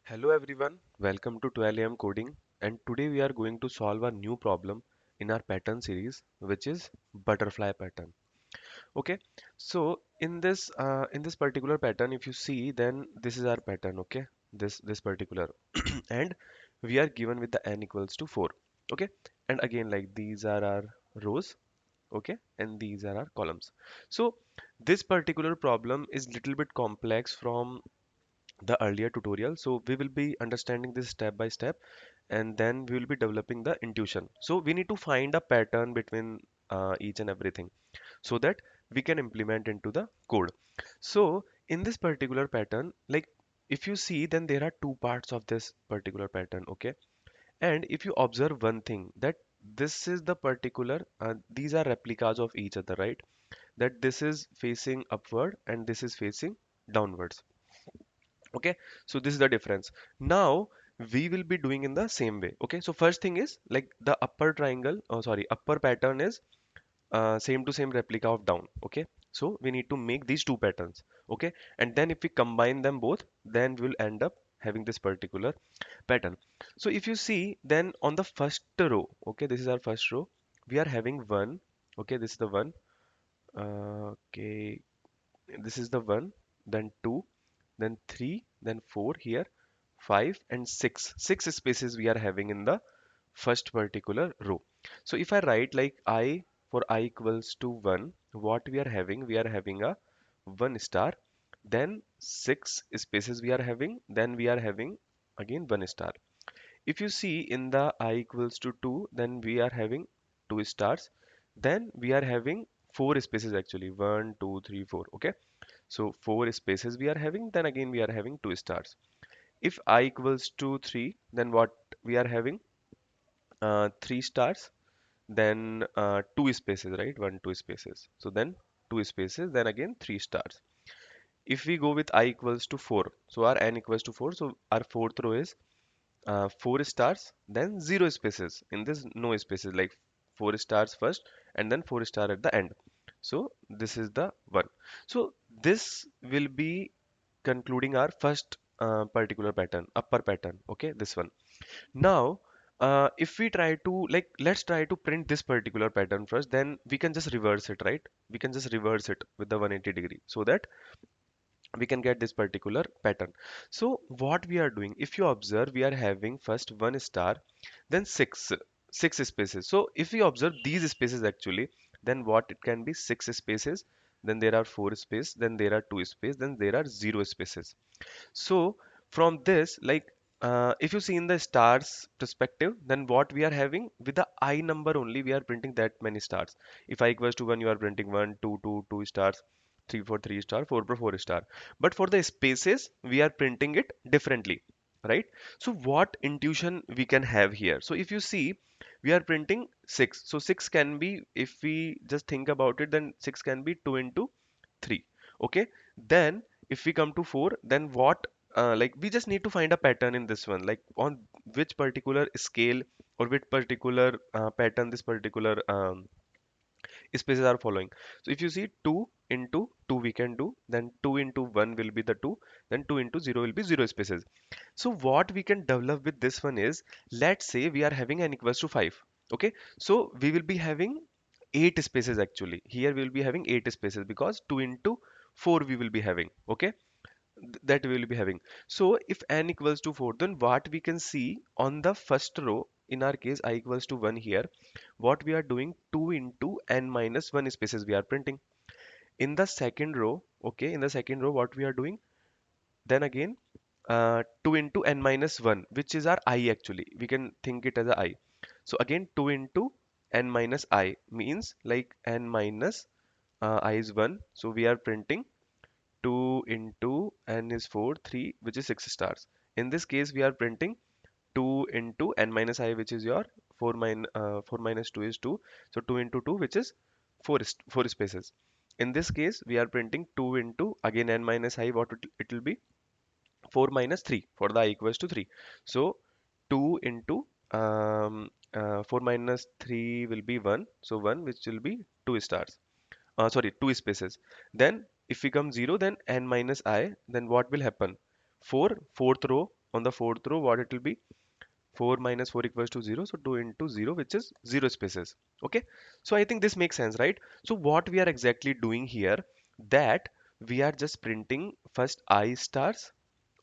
Hello everyone, welcome to 12 am coding, and today we are going to solve a new problem in our pattern series, which is butterfly pattern. Okay, so in this particular pattern, if you see, then this is our pattern. Okay, this particular, and we are given with the n equals to 4. Okay, and again, like, these are our rows. Okay, and these are our columns. So this particular problem is little bit complex from the earlier tutorial, so we will be understanding this step by step, and then we will be developing the intuition. So we need to find a pattern between each and everything so that we can implement into the code. So in this particular pattern, like, if you see, then there are two parts of this particular pattern. Okay, and if you observe one thing, that this is the particular these are replicas of each other, right? That this is facing upward and this is facing downwards. Okay, so this is the difference. Now we will be doing in the same way. Okay, so first thing is, like, the upper triangle, oh sorry, upper pattern is same to same replica of down. Okay, so we need to make these two patterns. Okay, and then if we combine them both, then we'll end up having this particular pattern. So if you see, then on the first row, okay, this is our first row, we are having one. Okay, this is the one. Okay, this is the one, then two, then 3, then 4 here, 5 and 6. 6 spaces we are having in the first particular row. So if I write like I, for I equals to 1, what we are having? We are having a 1 star, then 6 spaces we are having, then we are having again 1 star. If you see in the I equals to 2, then we are having 2 stars, then we are having 4 spaces actually, 1, 2, 3, 4. Okay, so 4 spaces we are having, then again we are having 2 stars. If I equals to 3, then what we are having? 3 stars, then 2 spaces, right? 1, 2 spaces. So then 2 spaces, then again 3 stars. If we go with I equals to 4, so our n equals to 4, so our fourth row is 4 stars, then 0 spaces. In this, no spaces, like 4 stars first, and then 4 star at the end. So this is the one. So this will be concluding our first particular pattern, upper pattern. Okay, this one. Now if we try to, like, let's try to print this particular pattern first, then we can just reverse it, right? We can just reverse it with the 180-degree so that we can get this particular pattern. So what we are doing, if you observe, we are having first 1 star, then six spaces. So if we observe these spaces actually, then what it can be? 6 spaces, then there are 4 space, then there are 2 space, then there are 0 spaces. So from this, like, if you see in the stars perspective, then what we are having, with the I number only, we are printing that many stars. If I equals to 1, you are printing 1, 2, 2, 2 stars, 3, 4, 3 star, 4, 4, 4 star. But for the spaces, we are printing it differently, right? So what intuition we can have here? So if you see, we are printing 6. So 6 can be, if we just think about it, then 6 can be 2 into 3. Okay, then if we come to 4, then what, like, we just need to find a pattern in this one, like on which particular scale or which particular pattern this particular spaces are following. So if you see, 2 into 2 we can do, then 2 into 1 will be the 2, then 2 into 0 will be 0 spaces. So what we can develop with this one is, let's say we are having n equals to 5. Okay, so we will be having 8 spaces actually. Here we will be having 8 spaces because 2 into 4 we will be having. Okay, that we will be having. So if n equals to 4, then what we can see on the first row, in our case I equals to 1 here, what we are doing, 2 into n minus 1 spaces we are printing. In the second row, okay, in the second row, what we are doing, then again 2 into n minus 1, which is our I actually. We can think it as a I. So again 2 into n minus I means, like, n minus I is 1. So we are printing 2 into n is 4, 3, which is 6 stars. In this case, we are printing 2 into n minus I, which is your 4 minus 2 is 2. So 2 into 2, which is 4 spaces. In this case, we are printing 2 into, again, n minus I, what it will be? 4 minus 3, for the I equals to 3. So 2 into 4 minus 3 will be 1. So 1, which will be 2 stars. Sorry, 2 spaces. Then if we come 0, then n minus I, then what will happen? 4, fourth row, on the fourth row, what it will be? 4 minus 4 equals to 0. So 2 into 0, which is 0 spaces. Okay. So I think this makes sense, right? So what we are exactly doing here, that we are just printing first I stars.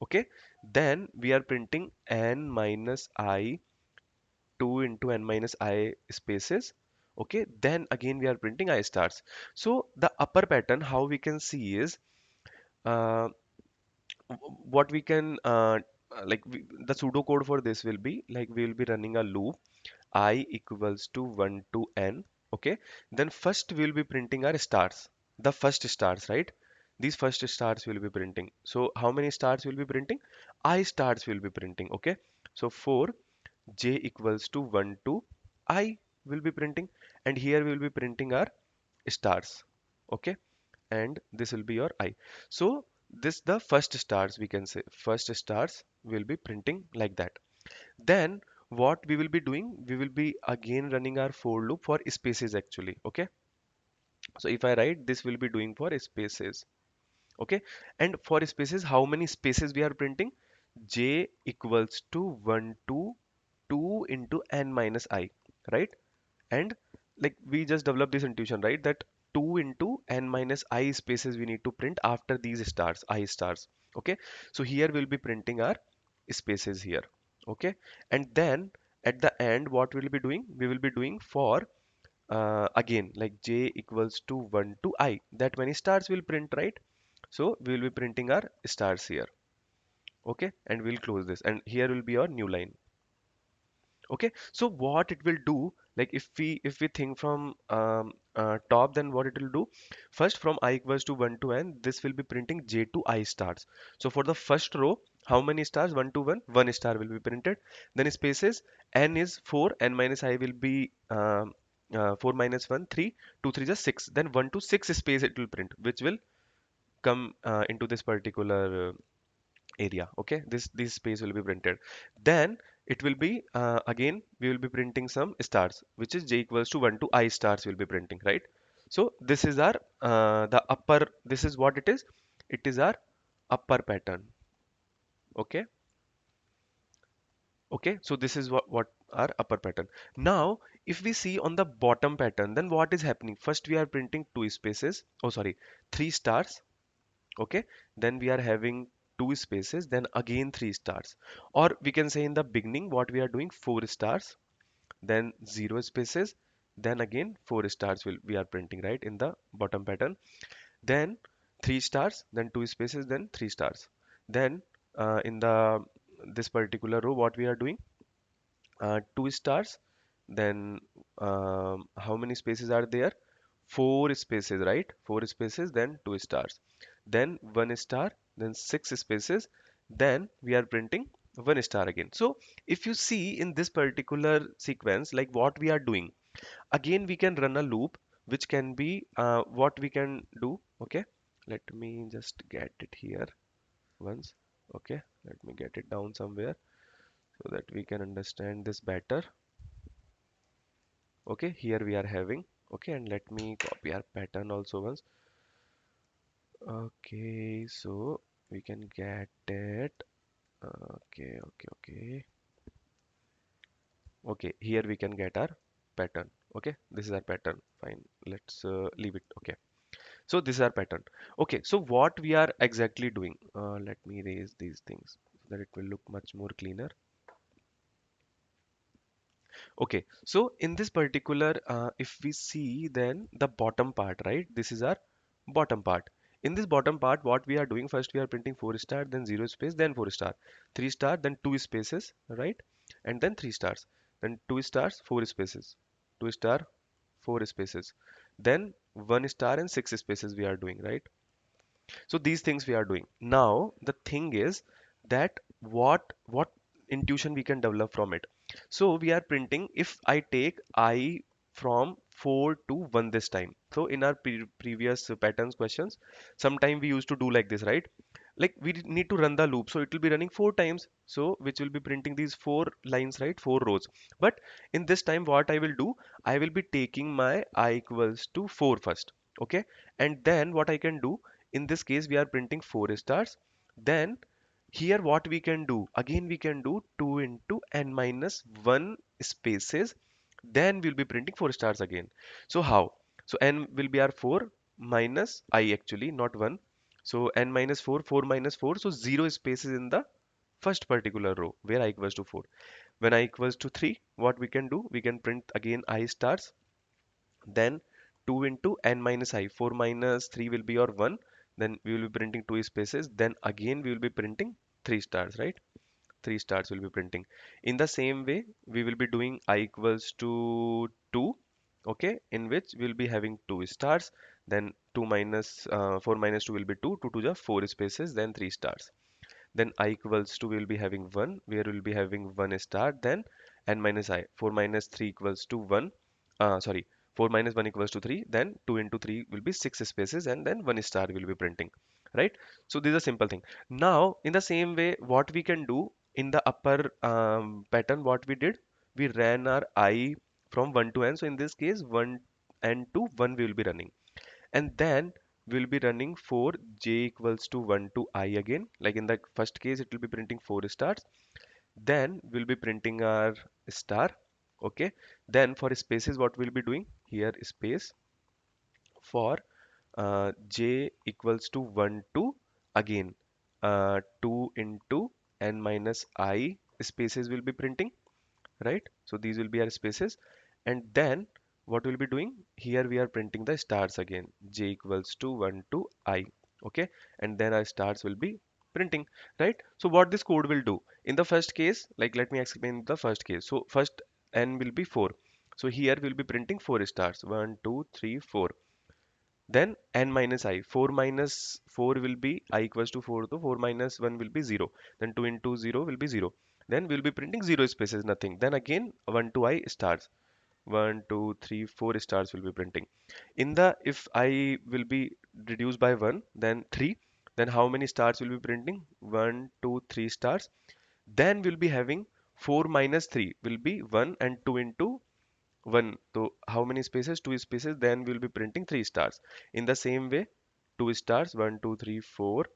Okay. Then we are printing n minus I 2 into n minus I spaces. Okay. Then again we are printing I stars. So the upper pattern, how we can see is, uh, what we can the pseudo code for this will be like we will be running a loop I equals to 1 to n. Okay, then first we'll be printing our stars, the first stars, right? These first stars will be printing. So how many stars will be printing? I stars will be printing. Okay, so for j equals to 1 to I will be printing, and here we will be printing our stars. Okay, and this will be your I. So this the first stars, we can say first stars will be printing like that. Then what we will be doing, we will be again running our for loop for spaces actually. Okay, so if I write, this will be doing for spaces. Okay, and for spaces, how many spaces we are printing? J equals to 1 to 2 into n minus I, right? And like we just developed this intuition, right, that 2 into n minus I spaces we need to print after these stars, I stars. Okay, so here we'll be printing our spaces here. Okay, and then at the end, what we'll be doing, we will be doing for again like j equals to 1 to I, that many stars will print, right? So we will be printing our stars here. Okay, and we'll close this, and here will be our new line. Okay, so what it will do, like if we think from top, then what it will do, first from I equals to 1 to n, this will be printing j to I stars. So for the first row, how many stars? 1 to 1, 1 star will be printed. Then spaces, n is 4, n minus I will be 4 minus 1 3, 2 3 just 6, then 1 to 6 space it will print, which will come into this particular area. Okay, this space will be printed. Then it will be again we will be printing some stars, which is j equals to 1 to I stars will be printing, right? So this is our the upper, this is what it is, it is our upper pattern. Okay, okay, so this is what our upper pattern. Now if we see on the bottom pattern, then what is happening? First we are printing two spaces, oh sorry, three stars. Okay, then we are having two spaces, then again three stars, or we can say in the beginning what we are doing, four stars, then zero spaces, then again four stars will we are printing, right, in the bottom pattern. Then three stars, then two spaces, then three stars. Then in the this particular row, what we are doing, two stars, then how many spaces are there? Four spaces, right? Four spaces, then two stars, then one star, then six spaces, then we are printing one star again. So if you see in this particular sequence, like what we are doing, again we can run a loop, which can be what we can do. Okay, let me just get it here once. Okay, let me get it down somewhere so that we can understand this better. Okay, here we are having, okay, and let me copy our pattern also once. Okay, so we can get it. Okay, okay, okay. Okay, here we can get our pattern. Okay, this is our pattern. Fine, let's leave it. Okay, so this is our pattern. Okay, so what we are exactly doing? Let me erase these things so that it will look much more cleaner. Okay, so in this particular, if we see then the bottom part, right? This is our bottom part. In this bottom part, what we are doing, first we are printing four star, then zero space, then four star, three star, then two spaces, right? And then three stars, then two stars, four spaces, two star, four spaces, then one star and six spaces we are doing, right? So these things we are doing. Now the thing is that what intuition we can develop from it. So we are printing, if I take I from 4 to 1 this time. So in our previous patterns questions, sometime we used to do like this, right? Like we need to run the loop, so it will be running four times, so which will be printing these four lines, right, four rows. But in this time what I will do, I will be taking my I equals to 4 first. Okay, and then what I can do, in this case we are printing four stars, then Here what we can do, again we can do 2 into n minus 1 spaces, then we'll be printing 4 stars again. So how? So n will be our 4 minus I, actually not 1. So n minus 4, 4 minus 4, so 0 spaces in the first particular row where I equals to 4. When I equals to 3, what we can do, we can print again I stars, then 2 into n minus I, 4 minus 3 will be your 1, then we will be printing 2 spaces, then again we will be printing 3 stars, right? 3 stars will be printing. In the same way, we will be doing I equals to 2, okay, in which we'll be having 2 stars, then 2 minus 4 minus 2 will be 2, 2 to the 4 spaces, then 3 stars. Then I equals to, we'll be having 1, where we'll be having 1 star, then n minus I, 4 minus 3 equals to 1, sorry, 4 minus 1 equals to 3, then 2 into 3 will be 6 spaces, and then 1 star will be printing, right? So this is a simple thing. Now in the same way, what we can do in the upper pattern, what we did, we ran our I from 1 to n. So in this case, 1 n to 1 we will be running, and then we'll be running for j equals to 1 to I again. Like in the first case, it will be printing 4 stars, then we'll be printing our star, okay. Then for spaces, what we'll be doing here, space for j equals to 1 to, again 2 into n minus I spaces will be printing, right? So these will be our spaces, and then what we'll be doing here, we are printing the stars again, j equals to 1 to I, okay, and then our stars will be printing, right? So what this code will do in the first case, like let me explain the first case. So first n will be 4, so here we'll be printing 4 stars, 1 2 3 4. Then n minus I, 4 minus 4 will be I equals to 4, so 4 minus 1 will be 0. Then 2 into 0 will be 0. Then we'll be printing 0 spaces, nothing. Then again 1 to I stars. 1 2 3 4 stars will be printing. In the, if I will be reduced by 1, then 3. Then how many stars will be printing? 1 2 3 stars. Then we'll be having 4 minus 3 will be 1, and 2 into 1. So how many spaces? 2 spaces. Then we'll be printing 3 stars. In the same way, 2 stars, 1 2 3 4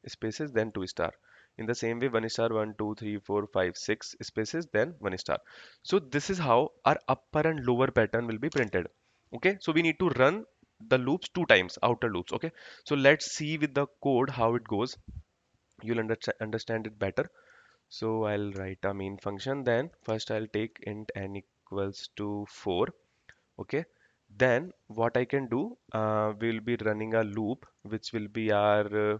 spaces, then 2 star. In the same way, 1 star, 1 2 3 4 5 6 spaces, then 1 star. So this is how our upper and lower pattern will be printed. Okay, so we need to run the loops 2 times, outer loops. Okay, so let's see with the code how it goes. You'll understand it better. So I'll write a main function. Then first I'll take int n equals to 4. Okay. Then what I can do, we'll be running a loop which will be our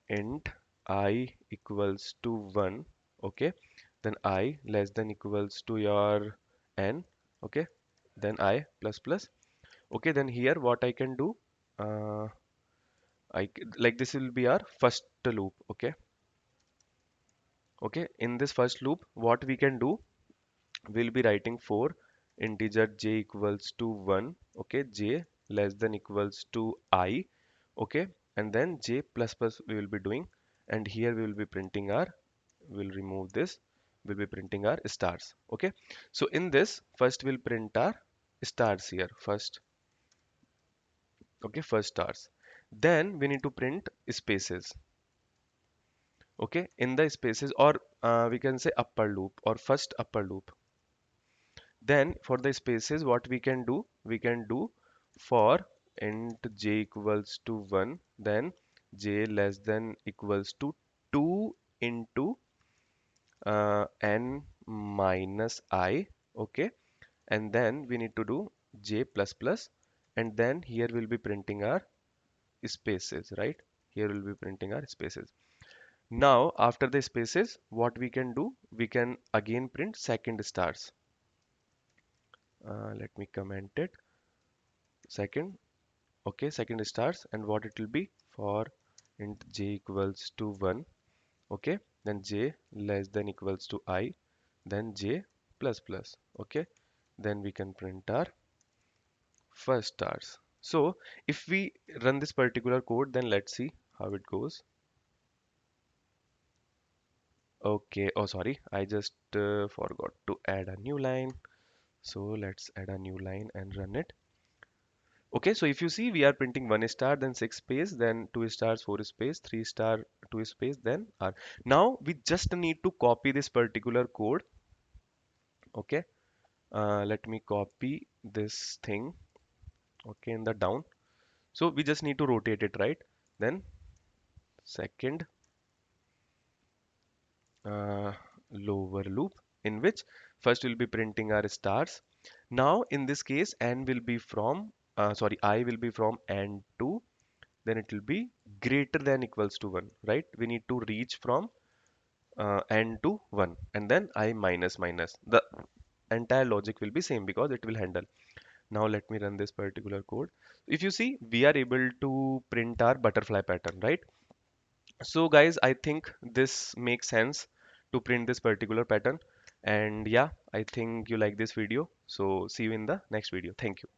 int I equals to 1. Okay. Then I less than equals to your n. Okay. Then I plus plus. Okay. Then here what I can do, uh, like this will be our first loop. Okay. Okay. In this first loop, what we can do, we'll be writing for integer j equals to 1, okay, j less than equals to I, okay, and then j plus plus we will be doing, and here we will be printing our, we'll remove this, we'll be printing our stars, okay. So in this, first we'll print our stars here first, okay, first stars. Then we need to print spaces, okay, in the spaces, or we can say upper loop or first upper loop. Then for the spaces, what we can do, for int j equals to 1, then j less than equals to 2 into n minus I, okay, and then we need to do j plus plus, and then here we'll be printing our spaces, right? Here we'll be printing our spaces. Now after the spaces, what we can do, we can again print second stars. Let me comment it. Second, okay, second stars, and what it will be for int j equals to 1, okay, then j less than equals to I, then j plus plus, okay, then we can print our first stars. So if we run this particular code, then let's see how it goes. Okay, oh sorry, I just forgot to add a new line, so let's add a new line and run it. Okay, so if you see, we are printing 1 star, then 6 space, then 2 stars, 4 space, 3 star, two space, then R. Now we just need to copy this particular code. Okay, let me copy this thing. Okay, in the down. So we just need to rotate it, right? Then second uh, lower loop, in which first we'll be printing our stars. Now in this case, n will be from sorry, I will be from n to, then it will be greater than equals to 1, right? We need to reach from n to 1, and then I minus minus. The entire logic will be same because it will handle. Now let me run this particular code. If you see, we are able to print our butterfly pattern, right? So guys, I think this makes sense to print this particular pattern. And yeah, I think you like this video. So see you in the next video. Thank you.